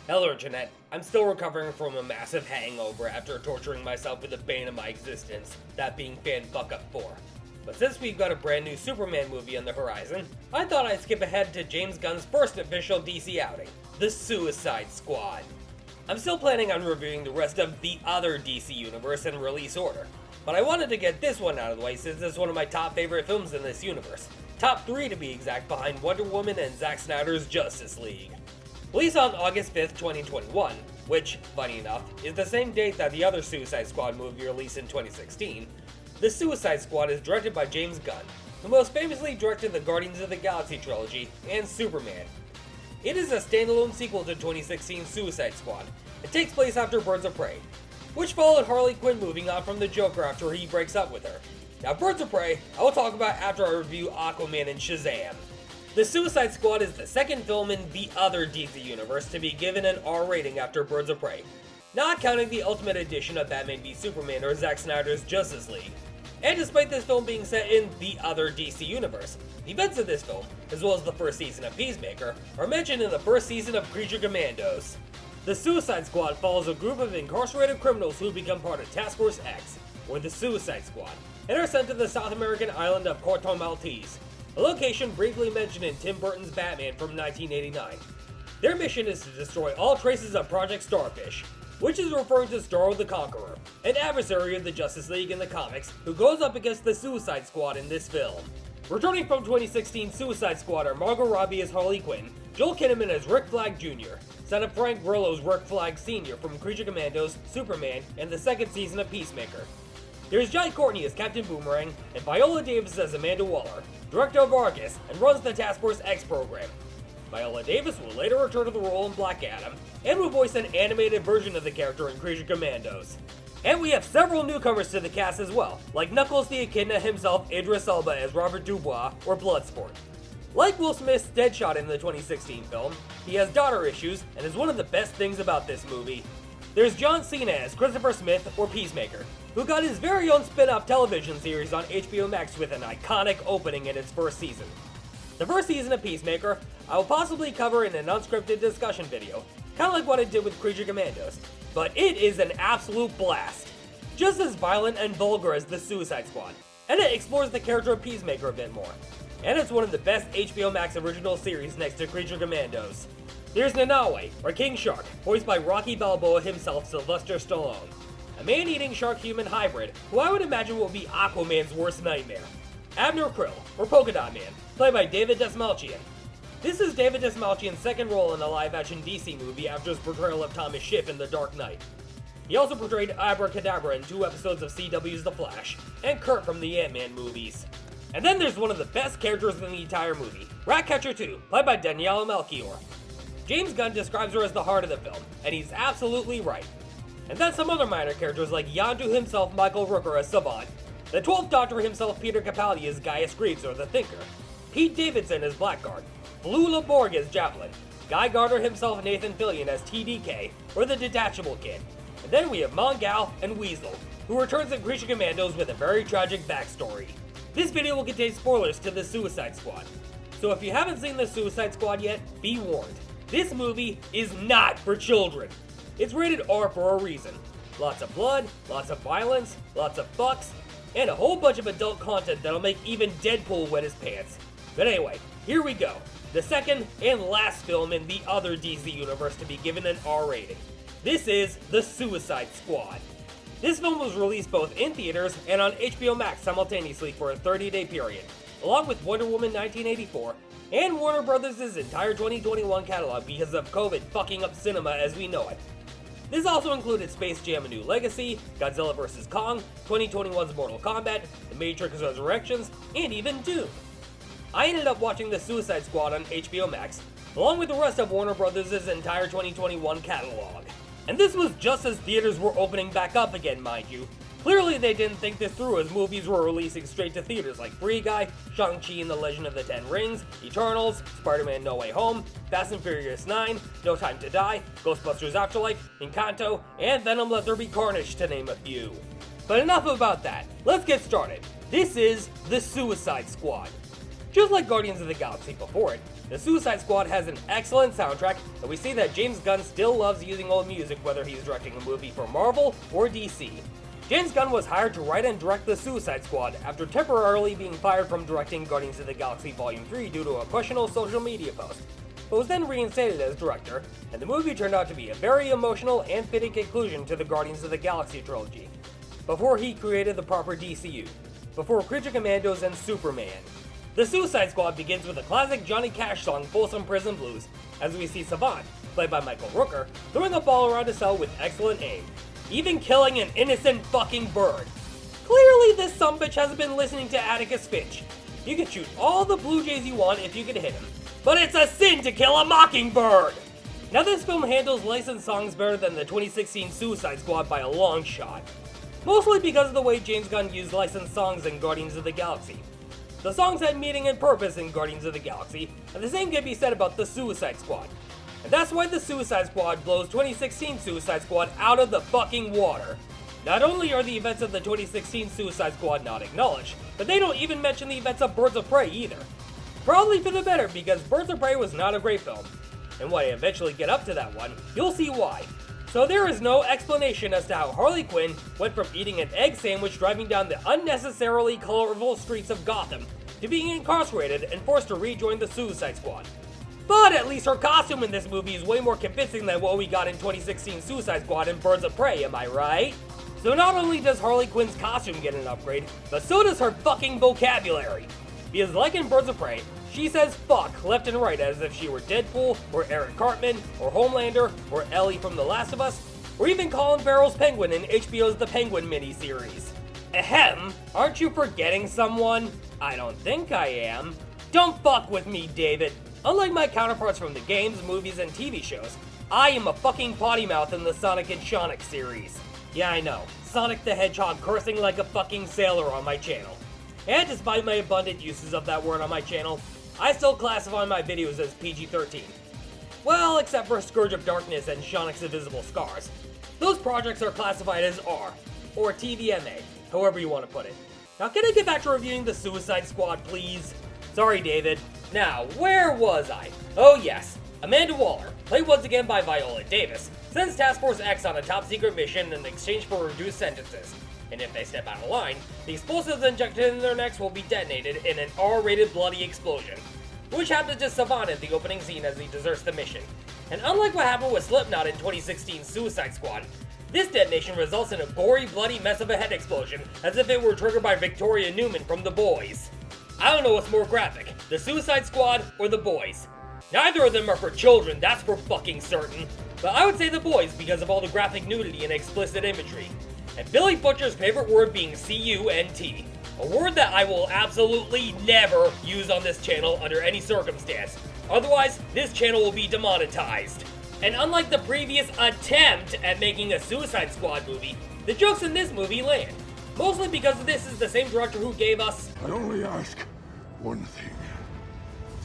Hello, Jeanette. I'm still recovering from a massive hangover after torturing myself with the bane of my existence, that being Fan Fuck Up 4. But since we've got a brand new Superman movie on the horizon, I thought I'd skip ahead to James Gunn's first official DC outing, The Suicide Squad. I'm still planning on reviewing the rest of the other DC universe in release order, but I wanted to get this one out of the way since it's one of my top favorite films in this universe. Top 3 to be exact, behind Wonder Woman and Zack Snyder's Justice League. Released on August 5th, 2021, which, funny enough, is the same date that the other Suicide Squad movie released in 2016, The Suicide Squad is directed by James Gunn, who most famously directed the Guardians of the Galaxy trilogy and Superman. It is a standalone sequel to 2016's Suicide Squad. It takes place after Birds of Prey, which followed Harley Quinn moving on from the Joker after he breaks up with her. Now, Birds of Prey, I will talk about after I review Aquaman and Shazam. The Suicide Squad is the second film in the other DC universe to be given an R rating after Birds of Prey, not counting the Ultimate Edition of Batman v Superman or Zack Snyder's Justice League. And despite this film being set in the other DC universe, the events of this film, as well as the first season of Peacemaker, are mentioned in the first season of Creature Commandos. The Suicide Squad follows a group of incarcerated criminals who become part of Task Force X, or the Suicide Squad, and are sent to the South American island of Corto Maltese, a location briefly mentioned in Tim Burton's Batman from 1989. Their mission is to destroy all traces of Project Starfish, which is referring to Starro the Conqueror, an adversary of the Justice League in the comics who goes up against the Suicide Squad in this film. Returning from 2016 Suicide Squad are Margot Robbie as Harley Quinn, Joel Kinnaman as Rick Flag Jr., son of Frank Grillo's Rick Flag Sr. from Creature Commandos, Superman, and the second season of Peacemaker. There's Jai Courtney as Captain Boomerang, and Viola Davis as Amanda Waller, director of Argus, and runs the Task Force X program. Viola Davis will later return to the role in Black Adam, and will voice an animated version of the character in Creature Commandos. And we have several newcomers to the cast as well, like Knuckles the Echidna himself, Idris Elba as Robert Dubois, or Bloodsport. Like Will Smith's Deadshot in the 2016 film, he has daughter issues, and is one of the best things about this movie. There's John Cena as Christopher Smith, or Peacemaker, who got his very own spin-off television series on HBO Max with an iconic opening in its first season. The first season of Peacemaker, I will possibly cover in an unscripted discussion video, kind of like what I did with Creature Commandos, but it is an absolute blast. Just as violent and vulgar as the Suicide Squad, and it explores the character of Peacemaker a bit more. And it's one of the best HBO Max original series next to Creature Commandos. There's Nanaue, or King Shark, voiced by Rocky Balboa himself, Sylvester Stallone, a man-eating shark-human hybrid who I would imagine will be Aquaman's worst nightmare. Abner Krill, or Polka Dot Man, played by David Dastmalchian. This is David Dastmalchian's second role in a live-action DC movie after his portrayal of Thomas Schiff in The Dark Knight. He also portrayed Abracadabra in 2 episodes of CW's The Flash, and Kurt from the Ant-Man movies. And then there's one of the best characters in the entire movie, Ratcatcher 2, played by Daniela Melchior. James Gunn describes her as the heart of the film, and he's absolutely right. And then some other minor characters like Yondu himself, Michael Rooker as Savant, the 12th Doctor himself, Peter Capaldi as Gaius Greaves or the Thinker, Pete Davidson as Blackguard, Flula Borg as Javelin, Guy Gardner himself, Nathan Fillion as TDK, or the Detachable Kid. And then we have Mongal and Weasel, who returns in Creature Commandos with a very tragic backstory. This video will contain spoilers to the Suicide Squad, so if you haven't seen the Suicide Squad yet, be warned. This movie is not for children. It's rated R for a reason. Lots of blood, lots of violence, lots of fucks, and a whole bunch of adult content that'll make even Deadpool wet his pants. But anyway, here we go. The second and last film in the other DC universe to be given an R rating. This is The Suicide Squad. This film was released both in theaters and on HBO Max simultaneously for a 30-day period, along with Wonder Woman 1984, and Warner Bros.' entire 2021 catalog because of COVID fucking up cinema as we know it. This also included Space Jam: A New Legacy, Godzilla vs. Kong, 2021's Mortal Kombat, The Matrix Resurrections, and even Doom. I ended up watching The Suicide Squad on HBO Max, along with the rest of Warner Bros.' entire 2021 catalog. And this was just as theaters were opening back up again, mind you. Clearly they didn't think this through as movies were releasing straight to theaters like Free Guy, Shang-Chi and the Legend of the Ten Rings, Eternals, Spider-Man No Way Home, Fast and Furious 9, No Time to Die, Ghostbusters Afterlife, Encanto, and Venom Let There Be Carnage to name a few. But enough about that, let's get started. This is The Suicide Squad. Just like Guardians of the Galaxy before it, The Suicide Squad has an excellent soundtrack, and we see that James Gunn still loves using old music whether he's directing a movie for Marvel or DC. James Gunn was hired to write and direct The Suicide Squad after temporarily being fired from directing Guardians of the Galaxy Volume 3 due to a questionable social media post, but was then reinstated as director, and the movie turned out to be a very emotional and fitting conclusion to the Guardians of the Galaxy trilogy, before he created the proper DCU, before Creature Commandos and Superman. The Suicide Squad begins with a classic Johnny Cash song, Folsom Prison Blues, as we see Savant, played by Michael Rooker, throwing a ball around a cell with excellent aim, even killing an innocent fucking bird. Clearly this sumbitch hasn't been listening to Atticus Finch. You can shoot all the Blue Jays you want if you can hit him, but it's a sin to kill a mockingbird! Now this film handles licensed songs better than the 2016 Suicide Squad by a long shot, mostly because of the way James Gunn used licensed songs in Guardians of the Galaxy. The songs had meaning and purpose in Guardians of the Galaxy, and the same can be said about the Suicide Squad. And that's why the Suicide Squad blows 2016 Suicide Squad out of the fucking water. Not only are the events of the 2016 Suicide Squad not acknowledged, but they don't even mention the events of Birds of Prey either. Probably for the better, because Birds of Prey was not a great film. And when I eventually get up to that one, you'll see why. So there is no explanation as to how Harley Quinn went from eating an egg sandwich driving down the unnecessarily colorful streets of Gotham to being incarcerated and forced to rejoin the Suicide Squad. But at least her costume in this movie is way more convincing than what we got in 2016 Suicide Squad and Birds of Prey, am I right? So not only does Harley Quinn's costume get an upgrade, but so does her fucking vocabulary. Because like in Birds of Prey, she says fuck left and right as if she were Deadpool, or Eric Cartman, or Homelander, or Ellie from The Last of Us, or even Colin Farrell's Penguin in HBO's The Penguin miniseries. Ahem, aren't you forgetting someone? I don't think I am. Don't fuck with me, David. Unlike my counterparts from the games, movies, and TV shows, I am a fucking potty mouth in the Sonic and Seanic series. Yeah, I know, Sonic the Hedgehog cursing like a fucking sailor on my channel. And despite my abundant uses of that word on my channel, I still classify my videos as PG-13. Well, except for Scourge of Darkness and Seanic's Invisible Scars. Those projects are classified as R, or TVMA, however you want to put it. Now can I get back to reviewing the Suicide Squad, please? Sorry, David. Now, where was I? Oh yes, Amanda Waller, played once again by Viola Davis, sends Task Force X on a top-secret mission in exchange for reduced sentences. And if they step out of line, the explosives injected in their necks will be detonated in an R-rated bloody explosion, which happens to Savant in the opening scene as he deserts the mission. And unlike what happened with Slipknot in 2016 Suicide Squad, this detonation results in a gory, bloody mess of a head explosion, as if it were triggered by Victoria Newman from The Boys. I don't know what's more graphic, the Suicide Squad or The Boys. Neither of them are for children, that's for fucking certain, but I would say The Boys because of all the graphic nudity and explicit imagery. And Billy Butcher's favorite word being C-U-N-T. A word that I will absolutely never use on this channel under any circumstance. Otherwise, this channel will be demonetized. And unlike the previous attempt at making a Suicide Squad movie, the jokes in this movie land. Mostly because this is the same director who gave us... I only ask one thing.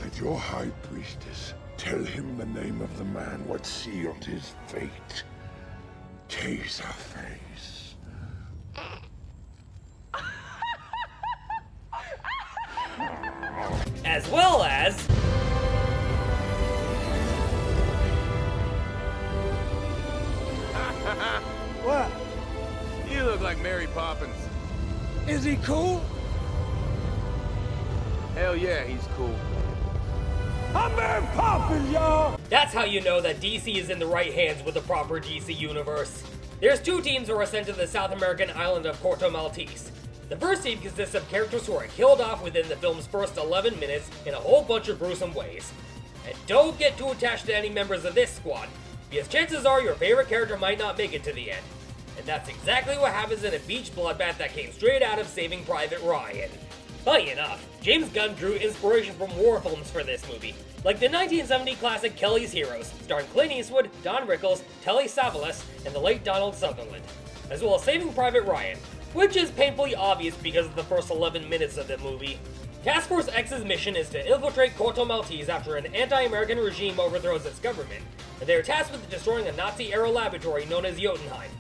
That your high priestess tell him the name of the man what sealed his fate. Taserface. As well as... What? You look like Mary Poppins. Is he cool? Hell yeah, he's cool. I'm Mary Poppins, y'all! That's how you know that DC is in the right hands with the proper DC universe. There's two teams who are sent to the South American island of Puerto Maltese. The first team consists of characters who are killed off within the film's first 11 minutes in a whole bunch of gruesome ways. And don't get too attached to any members of this squad, because chances are your favorite character might not make it to the end. And that's exactly what happens in a beach bloodbath that came straight out of Saving Private Ryan. Funny enough, James Gunn drew inspiration from war films for this movie, like the 1970 classic Kelly's Heroes, starring Clint Eastwood, Don Rickles, Telly Savalas, and the late Donald Sutherland, as well as Saving Private Ryan, which is painfully obvious because of the first 11 minutes of the movie. Task Force X's mission is to infiltrate Puerto Maltese after an anti-American regime overthrows its government, and they are tasked with destroying a Nazi-era laboratory known as Jotunheim.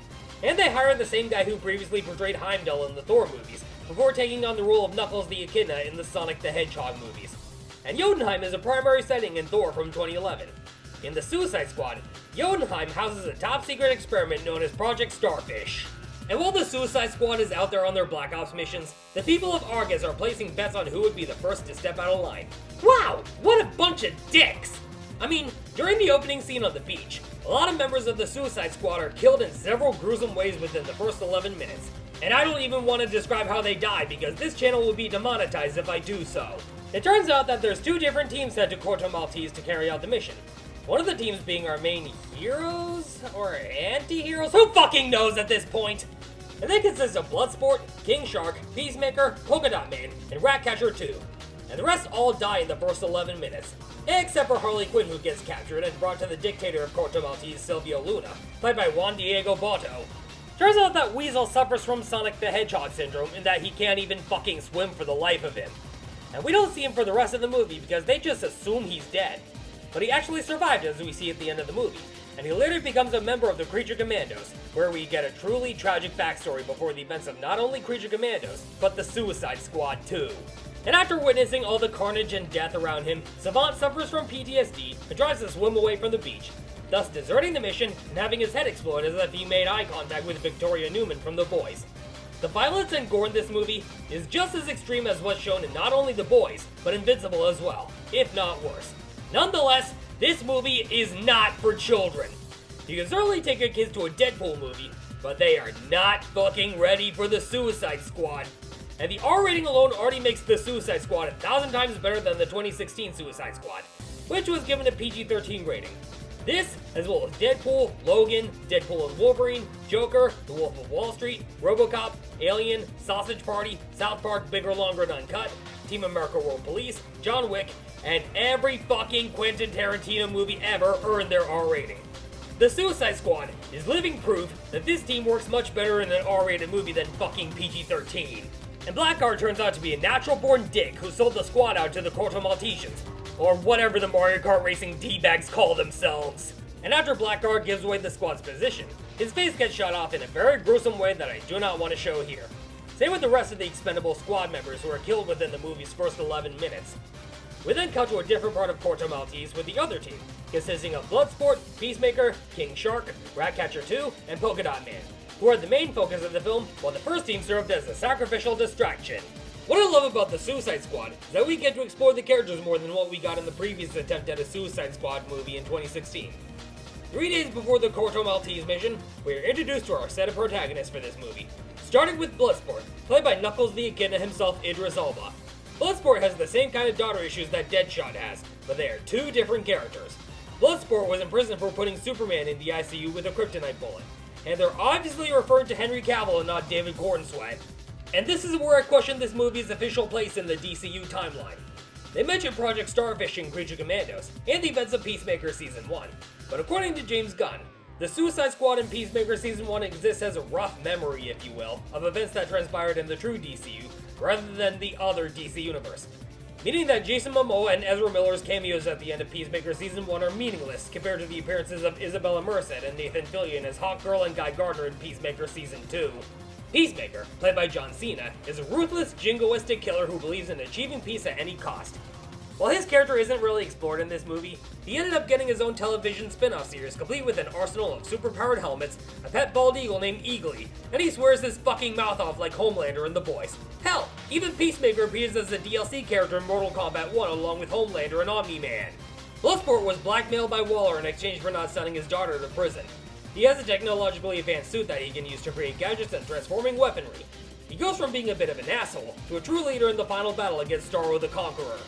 And they hire the same guy who previously portrayed Heimdall in the Thor movies, before taking on the role of Knuckles the Echidna in the Sonic the Hedgehog movies. and Jotunheim is a primary setting in Thor from 2011. In the Suicide Squad, Jotunheim houses a top-secret experiment known as Project Starfish. And while the Suicide Squad is out there on their Black Ops missions, the people of Argus are placing bets on who would be the first to step out of line. Wow, what a bunch of dicks! I mean, during the opening scene on the beach, a lot of members of the Suicide Squad are killed in several gruesome ways within the first 11 minutes. And I don't even want to describe how they die because this channel will be demonetized if I do so. It turns out that there's two different teams sent to Corto Maltese to carry out the mission. One of the teams being our main heroes? Or anti-heroes? Who fucking knows at this point? And they consist of Bloodsport, King Shark, Peacemaker, Polka Dot Man, and Ratcatcher 2. And the rest all die in the first 11 minutes. Except for Harley Quinn, who gets captured and brought to the dictator of Corto Maltese, Silvio Luna, played by Juan Diego Botto. Turns out that Weasel suffers from Sonic the Hedgehog syndrome in that he can't even fucking swim for the life of him. And we don't see him for the rest of the movie because they just assume he's dead. But he actually survived, as we see at the end of the movie, and he later becomes a member of the Creature Commandos, where we get a truly tragic backstory before the events of not only Creature Commandos, but the Suicide Squad too. And after witnessing all the carnage and death around him, Savant suffers from PTSD and tries to swim away from the beach, thus deserting the mission and having his head explode as if he made eye contact with Victoria Newman from The Boys. The violence and gore in this movie is just as extreme as what's shown in not only The Boys, but Invincible as well, if not worse. Nonetheless, this movie is not for children. You can certainly take your kids to a Deadpool movie, but they are not fucking ready for the Suicide Squad. And the R rating alone already makes the Suicide Squad 1,000 times better than the 2016 Suicide Squad, which was given a PG-13 rating. This, as well as Deadpool, Logan, Deadpool and Wolverine, Joker, The Wolf of Wall Street, RoboCop, Alien, Sausage Party, South Park Bigger, Longer, and Uncut, Team America World Police, John Wick, and every fucking Quentin Tarantino movie ever earned their R rating. The Suicide Squad is living proof that this team works much better in an R-rated movie than fucking PG-13. And Blackguard turns out to be a natural-born dick who sold the squad out to the Corto Maltesians, or whatever the Mario Kart racing D-bags call themselves. And after Blackguard gives away the squad's position, his face gets shot off in a very gruesome way that I do not want to show here. Same with the rest of the expendable squad members who are killed within the movie's first 11 minutes. We then cut to a different part of Corto Maltese with the other team, consisting of Bloodsport, Peacemaker, King Shark, Ratcatcher 2, and Polka Dot Man, who are the main focus of the film, while the first team served as a sacrificial distraction. What I love about the Suicide Squad is that we get to explore the characters more than what we got in the previous attempt at a Suicide Squad movie in 2016. 3 days before the Corto Maltese mission, we are introduced to our set of protagonists for this movie, starting with Bloodsport, played by Knuckles the Echidna himself, Idris Elba. Bloodsport has the same kind of daughter issues that Deadshot has, but they are two different characters. Bloodsport was in prison for putting Superman in the ICU with a kryptonite bullet, and they're obviously referring to Henry Cavill and not David Cornsweet. And this is where I question this movie's official place in the DCU timeline. They mention Project Starfish in Creature Commandos, and the events of Peacemaker Season 1, but according to James Gunn, the Suicide Squad in Peacemaker Season 1 exists as a rough memory, if you will, of events that transpired in the true DCU, rather than the other DC universe. Meaning that Jason Momoa and Ezra Miller's cameos at the end of Peacemaker Season 1 are meaningless compared to the appearances of Isabella Merced and Nathan Fillion as Hawkgirl and Guy Gardner in Peacemaker Season 2. Peacemaker, played by John Cena, is a ruthless, jingoistic killer who believes in achieving peace at any cost. While his character isn't really explored in this movie, he ended up getting his own television spin-off series complete with an arsenal of superpowered helmets, a pet bald eagle named Eagly, and he swears his fucking mouth off like Homelander in The Boys. Hell, even Peacemaker appears as a DLC character in Mortal Kombat 1 along with Homelander and Omni-Man. Bloodsport was blackmailed by Waller in exchange for not sending his daughter to prison. He has a technologically advanced suit that he can use to create gadgets and transforming weaponry. He goes from being a bit of an asshole to a true leader in the final battle against Starro the Conqueror.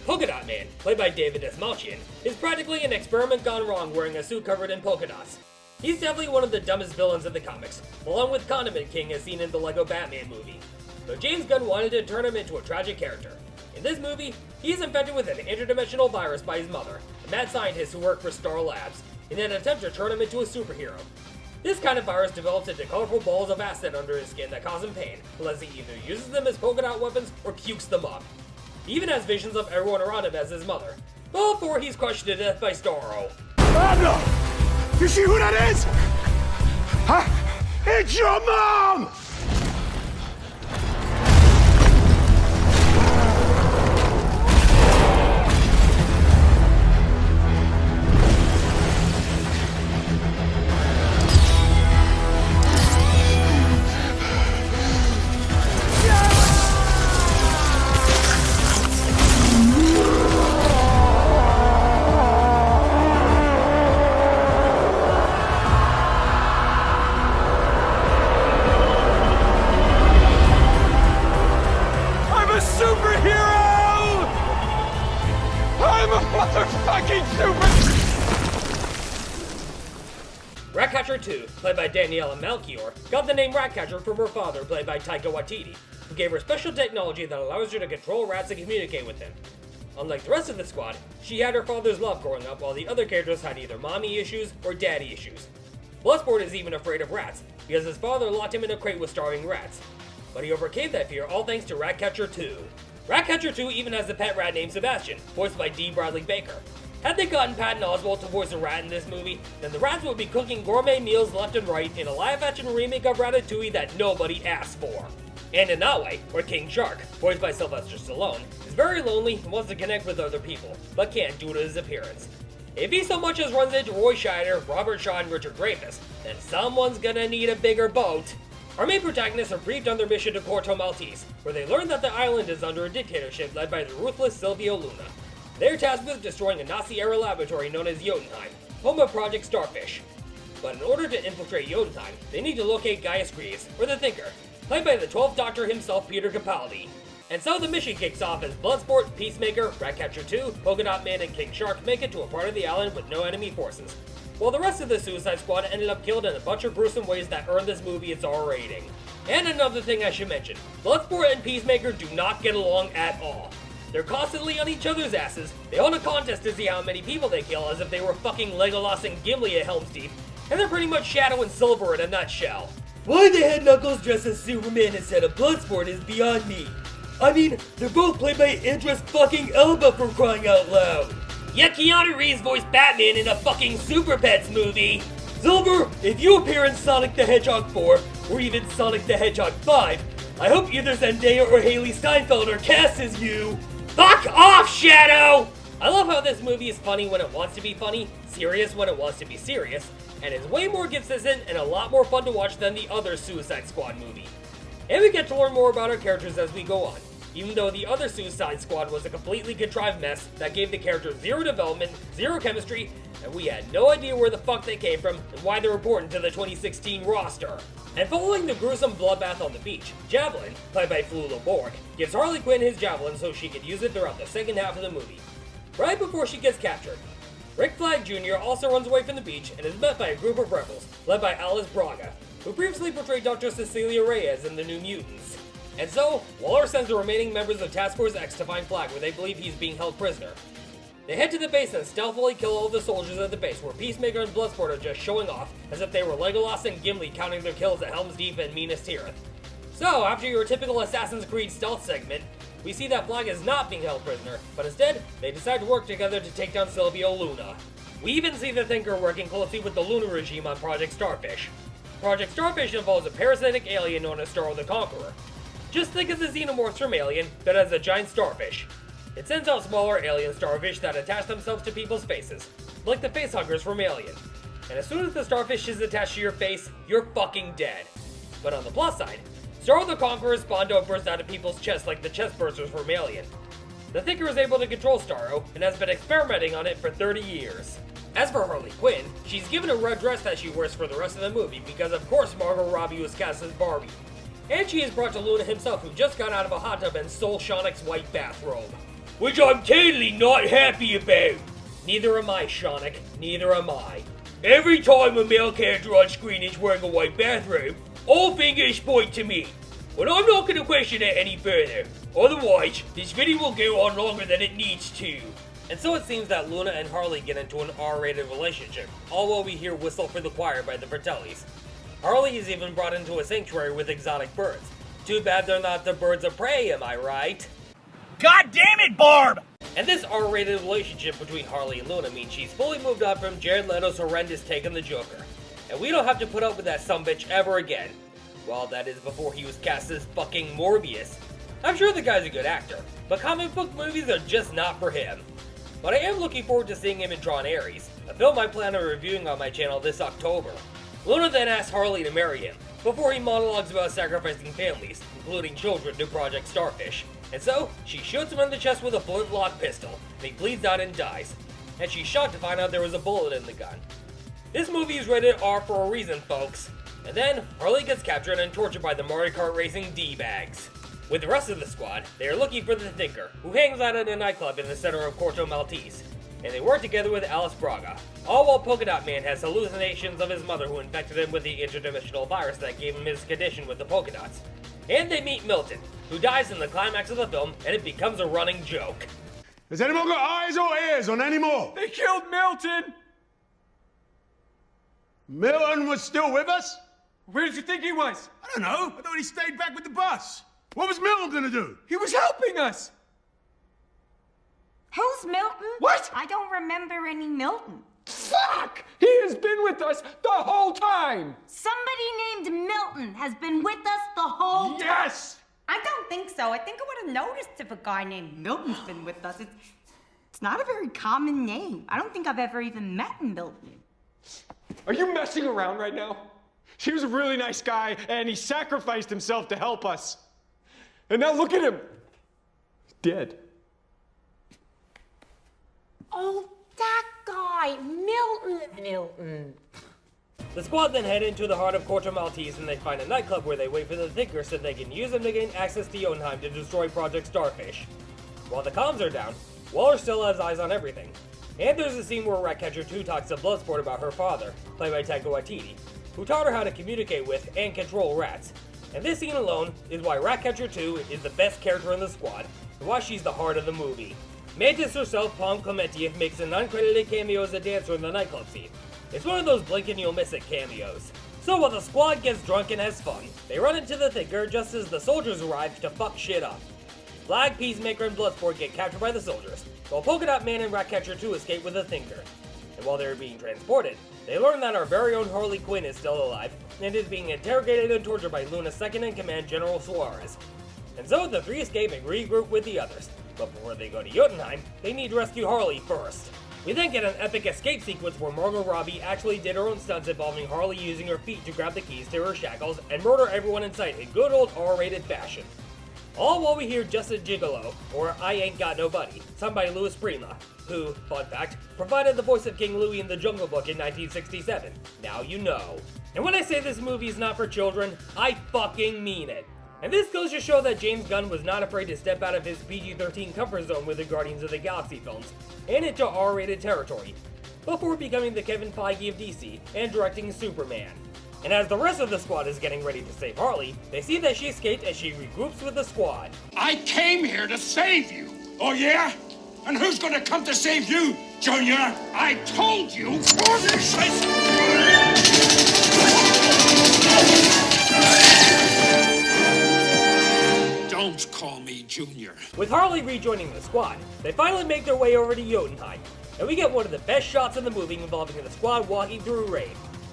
Polka Dot Man, played by David Dastmalchian, is practically an experiment gone wrong wearing a suit covered in polka dots. He's definitely one of the dumbest villains in the comics, along with Condiment King as seen in the Lego Batman movie. But James Gunn wanted to turn him into a tragic character. In this movie, he is infected with an interdimensional virus by his mother, a mad scientist who worked for Star Labs, in an attempt to turn him into a superhero. This kind of virus develops into colorful balls of acid under his skin that cause him pain, unless he either uses them as polka dot weapons or pukes them up. He even has visions of everyone around him as his mother, before he's crushed to death by Starro. Pablo! You see who that is? Huh? It's your mom! Ratcatcher 2, played by Daniela Melchior, got the name Ratcatcher from her father, played by Taika Waititi, who gave her special technology that allows her to control rats and communicate with them. Unlike the rest of the squad, she had her father's love growing up, while the other characters had either mommy issues or daddy issues. Bloodsport is even afraid of rats, because his father locked him in a crate with starving rats. But he overcame that fear all thanks to Ratcatcher 2. Ratcatcher 2 even has a pet rat named Sebastian, voiced by D. Bradley Baker. Had they gotten Patton Oswalt to voice a rat in this movie, then the rats would be cooking gourmet meals left and right in a live-action remake of Ratatouille that nobody asked for. And in that way, where King Shark, voiced by Sylvester Stallone, is very lonely and wants to connect with other people, but can't due to his appearance. If he so much as runs into Roy Scheider, Robert Shaw, and Richard Dreyfuss, then someone's gonna need a bigger boat. Our main protagonists are briefed on their mission to Corto Maltese, where they learn that the island is under a dictatorship led by the ruthless Silvio Luna. They're tasked with destroying a Nazi-era laboratory known as Jotunheim, home of Project Starfish. But in order to infiltrate Jotunheim, they need to locate Gaius Greaves, or the Thinker, played by the 12th Doctor himself, Peter Capaldi. And so the mission kicks off as Bloodsport, Peacemaker, Ratcatcher 2, Polka Dot Man, and King Shark make it to a part of the island with no enemy forces, while the rest of the Suicide Squad ended up killed in a bunch of gruesome ways that earned this movie its R rating. And another thing I should mention, Bloodsport and Peacemaker do not get along at all. They're constantly on each other's asses, they hold a contest to see how many people they kill as if they were fucking Legolas and Gimli at Helm's Deep, and they're pretty much Shadow and Silver in a nutshell. Why they had Knuckles dressed as Superman instead of Bloodsport is beyond me. I mean, they're both played by Idris fucking Elba for crying out loud. Yeah, Keanu Reeves voiced Batman in a fucking Super Pets movie. Silver, if you appear in Sonic the Hedgehog 4, or even Sonic the Hedgehog 5, I hope either Zendaya or Haley Steinfeld are cast as you. Fuck off, Shadow! I love how this movie is funny when it wants to be funny, serious when it wants to be serious, and is way more consistent and a lot more fun to watch than the other Suicide Squad movie. And we get to learn more about our characters as we go on, even though the other Suicide Squad was a completely contrived mess that gave the characters zero development, zero chemistry, and we had no idea where the fuck they came from and why they're important to the 2016 roster. And following the gruesome bloodbath on the beach, Javelin, played by Flula Borg, gives Harley Quinn his javelin so she could use it throughout the second half of the movie, right before she gets captured. Rick Flag Jr. also runs away from the beach and is met by a group of rebels, led by Alice Braga, who previously portrayed Dr. Cecilia Reyes in The New Mutants. And so, Waller sends the remaining members of Task Force X to find Flag where they believe he's being held prisoner. They head to the base and stealthily kill all the soldiers at the base, where Peacemaker and Bloodsport are just showing off, as if they were Legolas and Gimli counting their kills at Helm's Deep and Minas Tirith. So, after your typical Assassin's Creed stealth segment, we see that Flag is not being held prisoner, but instead, they decide to work together to take down Silvio Luna. We even see the Thinker working closely with the Luna regime on Project Starfish. Project Starfish involves a parasitic alien known as Starro the Conqueror. Just think of the xenomorphs from Alien, but as a giant starfish. It sends out smaller alien starfish that attach themselves to people's faces, like the facehuggers from Alien. And as soon as the starfish is attached to your face, you're fucking dead. But on the plus side, Starro the Conqueror's spawn don't burst out of people's chests like the chest bursters from Alien. The Thinker is able to control Starro, and has been experimenting on it for 30 years. As for Harley Quinn, she's given a red dress that she wears for the rest of the movie because of course Margot Robbie was cast as Barbie. And she is brought to Luna himself, who just got out of a hot tub and stole Seanic's white bathrobe. Which I'm totally not happy about. Neither am I, Seanic. Neither am I. Every time a male character on screen is wearing a white bathrobe, all fingers point to me. But I'm not going to question it any further. Otherwise, this video will go on longer than it needs to. And so it seems that Luna and Harley get into an R-rated relationship, all while we hear Whistle for the Choir by the Fratellis. Harley is even brought into a sanctuary with exotic birds. Too bad they're not the birds of prey, am I right? God damn it, Barb! And this R-rated relationship between Harley and Luna means she's fully moved on from Jared Leto's horrendous take on the Joker. And we don't have to put up with that sumbitch ever again. Well, that is before he was cast as fucking Morbius. I'm sure the guy's a good actor, but comic book movies are just not for him. But I am looking forward to seeing him in Tron Ares, a film I plan on reviewing on my channel this October. Luna then asks Harley to marry him, before he monologues about sacrificing families, including children, to Project Starfish. And so, she shoots him in the chest with a flintlock pistol, and he bleeds out and dies. And she's shocked to find out there was a bullet in the gun. This movie is rated R for a reason, folks. And then, Harley gets captured and tortured by the Mario Kart racing D-bags. With the rest of the squad, they are looking for the Thinker, who hangs out at a nightclub in the center of Corto Maltese. and they work together with Alice Braga, all while Polka Dot Man has hallucinations of his mother who infected him with the interdimensional virus that gave him his condition with the polka dots. And they meet Milton, who dies in the climax of the film, and it becomes a running joke. Has anyone got eyes or ears on any more? They killed Milton! Milton was still with us? Where did you think he was? I don't know. I thought he stayed back with the bus. What was Milton gonna do? He was helping us! Who's Milton? What? I don't remember any Milton. Fuck! He has been with us the whole time! Somebody named Milton has been with us the whole time. Yes! I don't think so. I think I would have noticed if a guy named Milton's been with us. It's not a very common name. I don't think I've ever even met Milton. Are you messing around right now? He was a really nice guy, and he sacrificed himself to help us. And now look at him. He's dead. Oh, that guy, Milton. The squad then head into the heart of Corto Maltese and they find a nightclub where they wait for the Thinker so they can use them to gain access to Jotunheim to destroy Project Starfish. While the comms are down, Waller still has eyes on everything. And there's a scene where Ratcatcher 2 talks to Bloodsport about her father, played by Taika Waititi, who taught her how to communicate with and control rats. And this scene alone is why Ratcatcher 2 is the best character in the squad, and why she's the heart of the movie. Mantis herself, Palm Clemente, makes an uncredited cameo as a dancer in the nightclub scene. It's one of those blink and you'll miss it cameos. So while the squad gets drunk and has fun, they run into the Thinker just as the soldiers arrive to fuck shit up. Flag, Peacemaker, and Bloodsport get captured by the soldiers, while Polka Dot Man and Ratcatcher 2 escape with the Thinker. And while they're being transported, they learn that our very own Harley Quinn is still alive, and is being interrogated and tortured by Luna's second-in-command General Suarez. And so the three escape and regroup with the others, but before they go to Jotunheim, they need to rescue Harley first. We then get an epic escape sequence where Margot Robbie actually did her own stunts involving Harley using her feet to grab the keys to her shackles and murder everyone in sight in good old R-rated fashion. All while we hear Just a Gigolo, or I Ain't Got Nobody, sung by Louis Prima, who, fun fact, provided the voice of King Louie in The Jungle Book in 1967. Now you know. And when I say this movie is not for children, I fucking mean it. And this goes to show that James Gunn was not afraid to step out of his PG-13 comfort zone with the Guardians of the Galaxy films, and into R-rated territory, before becoming the Kevin Feige of DC and directing Superman. And as the rest of the squad is getting ready to save Harley, they see that she escaped as she regroups with the squad. I came here to save you. Oh yeah? And who's gonna come to save you, Junior? I told you. Don't call me Junior. With Harley rejoining the squad, they finally make their way over to Jotunheim, and we get one of the best shots in the movie involving the squad walking through rain.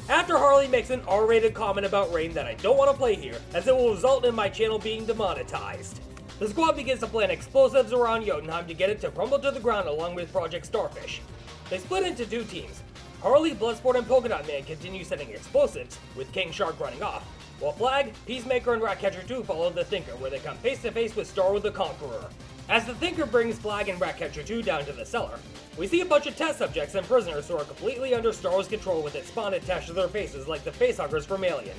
After Harley makes an R-rated comment about rain that I don't want to play here, as it will result in my channel being demonetized. The squad begins to plant explosives around Jotunheim to get it to crumble to the ground along with Project Starfish. They split into two teams. Harley, Bloodsport, and Polka Dot Man continue setting explosives, with King Shark running off, while Flag, Peacemaker, and Ratcatcher 2 follow the Thinker, where they come face to face with Starro the Conqueror. As the Thinker brings Flag and Ratcatcher 2 down to the cellar, we see a bunch of test subjects and prisoners who are completely under Starro's control with its spawn attached to their faces like the facehuggers from Alien.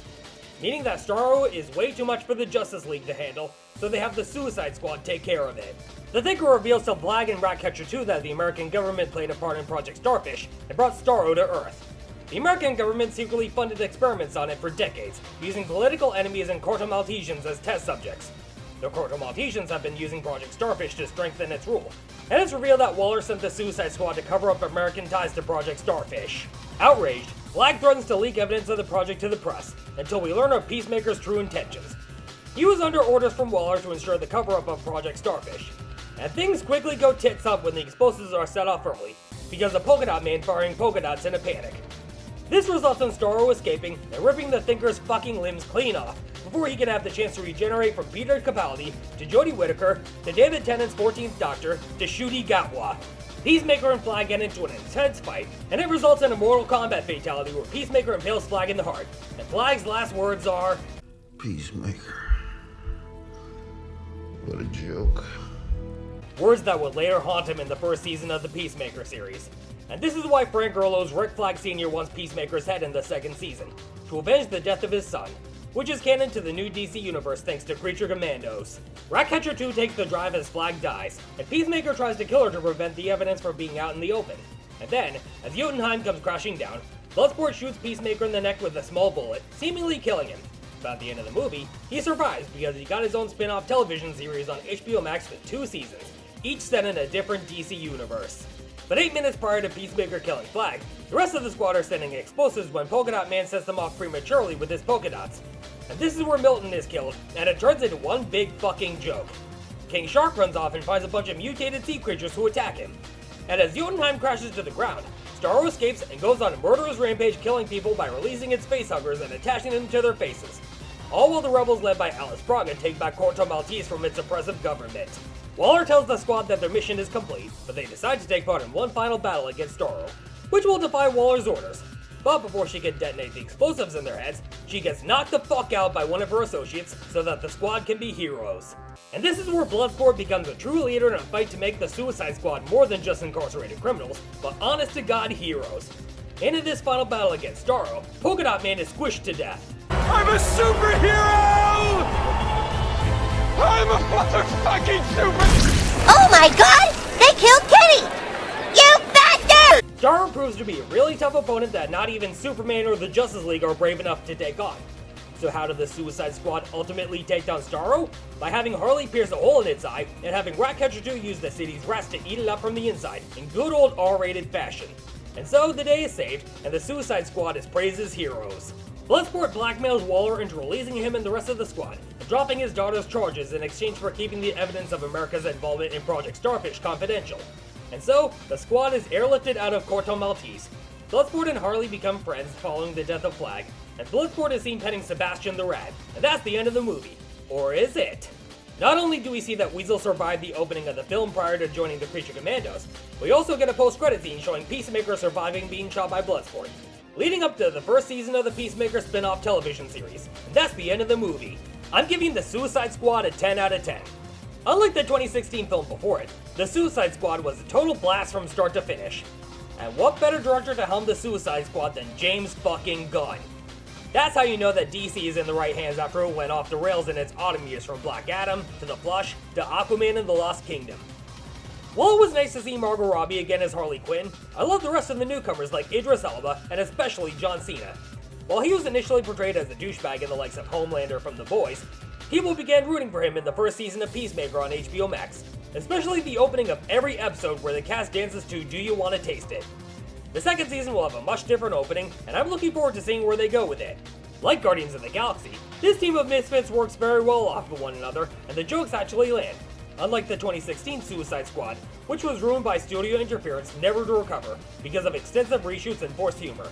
Meaning that Starro is way too much for the Justice League to handle, so they have the Suicide Squad take care of it. The Thinker reveals to Flag and Ratcatcher 2 that the American government played a part in Project Starfish and brought Starro to Earth. The American government secretly funded experiments on it for decades, using political enemies and Corto Maltesians as test subjects. The Corto Maltesians have been using Project Starfish to strengthen its rule, and it's revealed that Waller sent the Suicide Squad to cover up American ties to Project Starfish. Outraged, Flag threatens to leak evidence of the project to the press, until we learn of Peacemaker's true intentions. He was under orders from Waller to ensure the cover-up of Project Starfish, and things quickly go tits up when the explosives are set off early, because of Polka Dot Man firing polka dots in a panic. This results in Starro escaping and ripping the Thinker's fucking limbs clean off, before he can have the chance to regenerate from Peter Capaldi, to Jodie Whittaker, to David Tennant's 14th Doctor, to Ncuti Gatwa. Peacemaker and Flag get into an intense fight, and it results in a Mortal Kombat fatality where Peacemaker impales Flag in the heart, and Flag's last words are, Peacemaker. What a joke. words that would later haunt him in the first season of the Peacemaker series. And this is why Frank Grillo's Rick Flag Sr. wants Peacemaker's head in the second season, to avenge the death of his son. which is canon to the new DC universe thanks to Creature Commandos. Ratcatcher 2 takes the drive as Flag dies, and Peacemaker tries to kill her to prevent the evidence from being out in the open. And then, as Jotunheim comes crashing down, Bloodsport shoots Peacemaker in the neck with a small bullet, seemingly killing him. But at the end of the movie, he survives because he got his own spin-off television series on HBO Max with 2 seasons, each set in a different DC universe. But 8 minutes prior to Peacemaker killing Flag, the rest of the squad are sending explosives when Polka Dot Man sets them off prematurely with his polka dots. And this is where Milton is killed, and it turns into one big fucking joke. King Shark runs off and finds a bunch of mutated sea creatures who attack him. And as Jotunheim crashes to the ground, Starro escapes and goes on a murderous rampage killing people by releasing its facehuggers and attaching them to their faces. All while the rebels led by Alice Braga take back Corto Maltese from its oppressive government. Waller tells the squad that their mission is complete, but they decide to take part in one final battle against Starro, which will defy Waller's orders. But before she can detonate the explosives in their heads, she gets knocked the fuck out by one of her associates so that the squad can be heroes. And this is where Bloodsport becomes a true leader in a fight to make the Suicide Squad more than just incarcerated criminals, but honest-to-God heroes. And in this final battle against Starro, Polka Dot Man is squished to death. I'm a superhero! I'm a motherfucking super... Oh my god! They killed Kenny! You bastard! Starro proves to be a really tough opponent that not even Superman or the Justice League are brave enough to take on. So how did the Suicide Squad ultimately take down Starro? By having Harley pierce a hole in its eye, and having Ratcatcher 2 use the city's rats to eat it up from the inside, in good old R-rated fashion. And so, the day is saved, and the Suicide Squad is praised as heroes. Bloodsport blackmails Waller into releasing him and the rest of the squad, and dropping his daughter's charges in exchange for keeping the evidence of America's involvement in Project Starfish confidential. And so, the squad is airlifted out of Corto Maltese. Bloodsport and Harley become friends following the death of Flag, and Bloodsport is seen petting Sebastian the Rat, and that's the end of the movie. Or is it? Not only do we see that Weasel survived the opening of the film prior to joining the Creature Commandos, we also get a post-credit scene showing Peacemaker surviving being shot by Bloodsport, leading up to the first season of the Peacemaker spin-off television series, and that's the end of the movie. I'm giving the Suicide Squad a 10 out of 10. Unlike the 2016 film before it, the Suicide Squad was a total blast from start to finish. And what better director to helm the Suicide Squad than James fucking Gunn? That's how you know that DC is in the right hands after it went off the rails in its autumn years from Black Adam, to The Flush, to Aquaman and the Lost Kingdom. While it was nice to see Margot Robbie again as Harley Quinn, I love the rest of the newcomers like Idris Elba and especially John Cena. While he was initially portrayed as a douchebag in the likes of Homelander from The Boys, people began rooting for him in the first season of Peacemaker on HBO Max, especially the opening of every episode where the cast dances to Do You Wanna Taste It? The second season will have a much different opening, and I'm looking forward to seeing where they go with it. Like Guardians of the Galaxy, this team of misfits works very well off of one another, and the jokes actually land. Unlike the 2016 Suicide Squad, which was ruined by studio interference never to recover because of extensive reshoots and forced humor.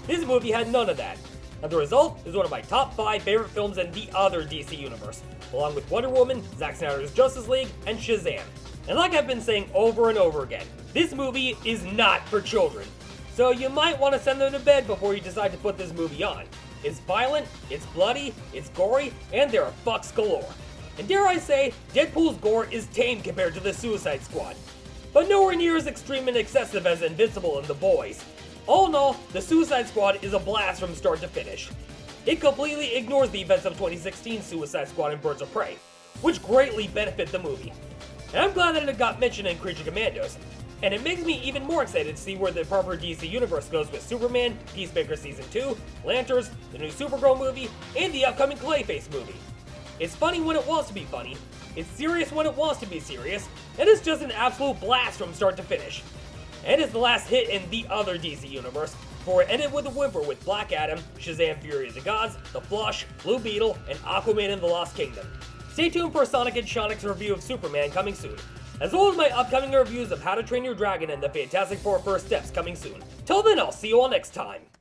This movie had none of that, and the result is one of my top 5 favorite films in the other DC universe, along with Wonder Woman, Zack Snyder's Justice League, and Shazam. And like I've been saying over and over again, this movie is not for children. So you might want to send them to bed before you decide to put this movie on. It's violent, it's bloody, it's gory, and there are fucks galore. And dare I say, Deadpool's gore is tame compared to the Suicide Squad, but nowhere near as extreme and excessive as Invincible and The Boys. All in all, the Suicide Squad is a blast from start to finish. It completely ignores the events of 2016 Suicide Squad and Birds of Prey, which greatly benefit the movie. And I'm glad that it got mentioned in Creature Commandos, and it makes me even more excited to see where the proper DC universe goes with Superman, Peacemaker Season 2, Lanterns, the new Supergirl movie, and the upcoming Clayface movie. It's funny when it wants to be funny, it's serious when it wants to be serious, and it's just an absolute blast from start to finish. And it's the last hit in the other DC universe, before it ended with a whimper with Black Adam, Shazam Fury of the Gods, The Flush, Blue Beetle, and Aquaman and the Lost Kingdom. Stay tuned for Sonic and Shonic's review of Superman coming soon, as well as my upcoming reviews of How to Train Your Dragon and the Fantastic Four First Steps coming soon. Till then, I'll see you all next time.